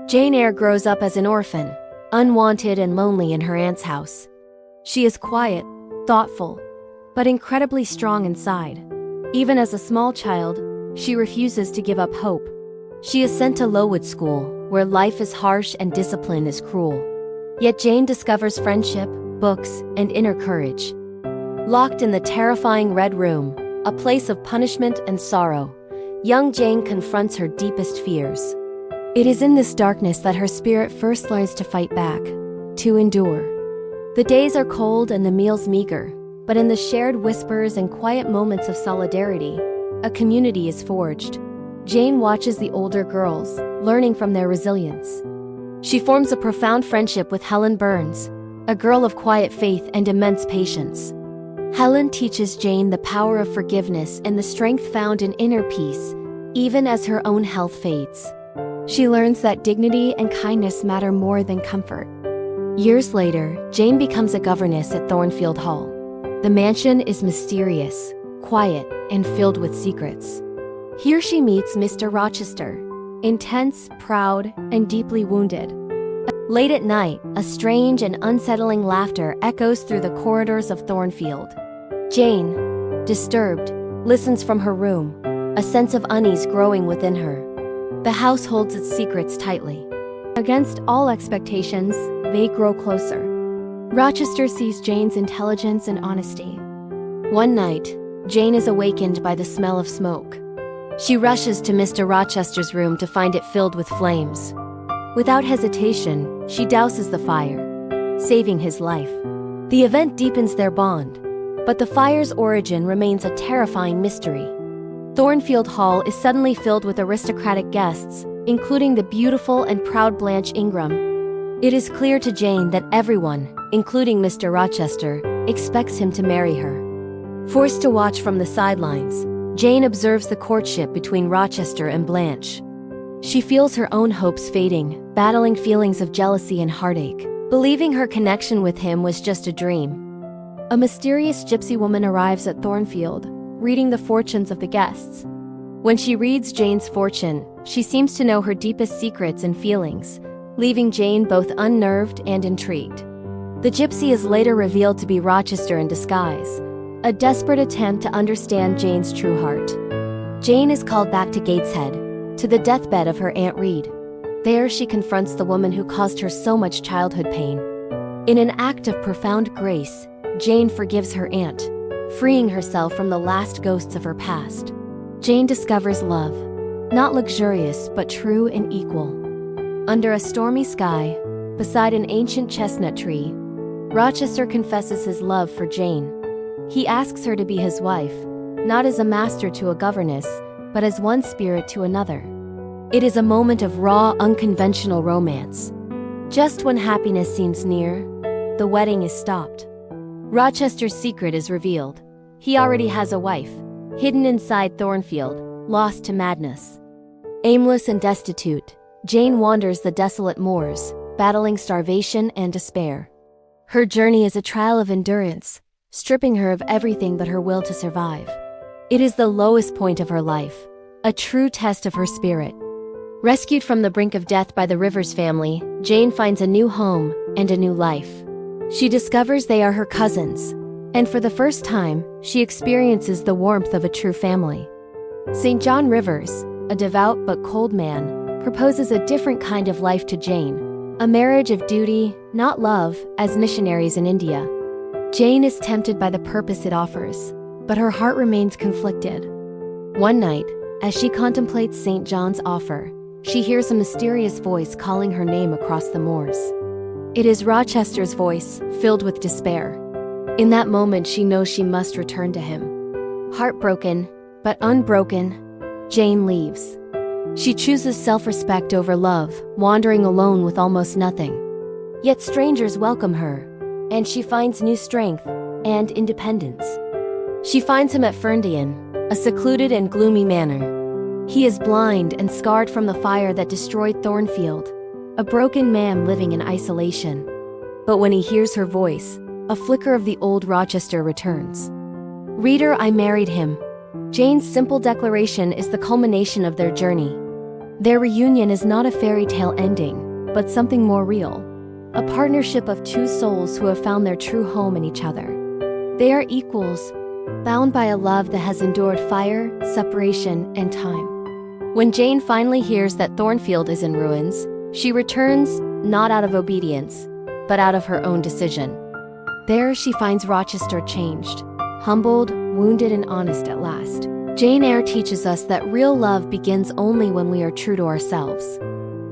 Jane Eyre grows up as an orphan, unwanted and lonely in her aunt's house. She is quiet, thoughtful, but incredibly strong inside. Even as a small child, she refuses to give up hope. She is sent to Lowood School, where life is harsh and discipline is cruel. Yet Jane discovers friendship, books, and inner courage. Locked in the terrifying Red Room, a place of punishment and sorrow, young Jane confronts her deepest fears. It is in this darkness that her spirit first learns to fight back, to endure. The days are cold and the meals meager, but in the shared whispers and quiet moments of solidarity, a community is forged. Jane watches the older girls, learning from their resilience. She forms a profound friendship with Helen Burns, a girl of quiet faith and immense patience. Helen teaches Jane the power of forgiveness and the strength found in inner peace, even as her own health fades. She learns that dignity and kindness matter more than comfort. Years later, Jane becomes a governess at Thornfield Hall. The mansion is mysterious, quiet, and filled with secrets. Here she meets Mr. Rochester, intense, proud, and deeply wounded. Late at night, a strange and unsettling laughter echoes through the corridors of Thornfield. Jane, disturbed, listens from her room, a sense of unease growing within her. The house holds its secrets tightly. Against all expectations, they grow closer. Rochester sees Jane's intelligence and honesty. One night, Jane is awakened by the smell of smoke. She rushes to Mr. Rochester's room to find it filled with flames. Without hesitation, she douses the fire, saving his life. The event deepens their bond, but the fire's origin remains a terrifying mystery. Thornfield Hall is suddenly filled with aristocratic guests, including the beautiful and proud Blanche Ingram. It is clear to Jane that everyone, including Mr. Rochester, expects him to marry her. Forced to watch from the sidelines, Jane observes the courtship between Rochester and Blanche. She feels her own hopes fading, battling feelings of jealousy and heartache, believing her connection with him was just a dream. A mysterious gypsy woman arrives at Thornfield, reading the fortunes of the guests. When she reads Jane's fortune, she seems to know her deepest secrets and feelings, leaving Jane both unnerved and intrigued. The gypsy is later revealed to be Rochester in disguise, a desperate attempt to understand Jane's true heart. Jane is called back to Gateshead, to the deathbed of her Aunt Reed. There she confronts the woman who caused her so much childhood pain. In an act of profound grace, Jane forgives her aunt, freeing herself from the last ghosts of her past. Jane discovers love, not luxurious but true and equal. Under a stormy sky, beside an ancient chestnut tree, Rochester confesses his love for Jane. He asks her to be his wife, not as a master to a governess, but as one spirit to another. It is a moment of raw, unconventional romance. Just when happiness seems near, the wedding is stopped. Rochester's secret is revealed. He already has a wife, hidden inside Thornfield, lost to madness. Aimless and destitute, Jane wanders the desolate moors, battling starvation and despair. Her journey is a trial of endurance, stripping her of everything but her will to survive. It is the lowest point of her life, a true test of her spirit. Rescued from the brink of death by the Rivers family, Jane finds a new home and a new life. She discovers they are her cousins, and for the first time, she experiences the warmth of a true family. St. John Rivers, a devout but cold man, proposes a different kind of life to Jane, a marriage of duty, not love, as missionaries in India. Jane is tempted by the purpose it offers, but her heart remains conflicted. One night, as she contemplates St. John's offer, she hears a mysterious voice calling her name across the moors. It is Rochester's voice, filled with despair. In that moment, she knows she must return to him. Heartbroken, but unbroken, Jane leaves. She chooses self-respect over love, wandering alone with almost nothing. Yet strangers welcome her, and she finds new strength and independence. She finds him at Ferndean, a secluded and gloomy manor. He is blind and scarred from the fire that destroyed Thornfield, a broken man living in isolation. But when he hears her voice, a flicker of the old Rochester returns. "Reader, I married him." Jane's simple declaration is the culmination of their journey. Their reunion is not a fairy tale ending, but something more real. A partnership of two souls who have found their true home in each other. They are equals, bound by a love that has endured fire, separation, and time. When Jane finally hears that Thornfield is in ruins, she returns, not out of obedience, but out of her own decision. There she finds Rochester changed, humbled, wounded, and honest at last. Jane Eyre teaches us that real love begins only when we are true to ourselves.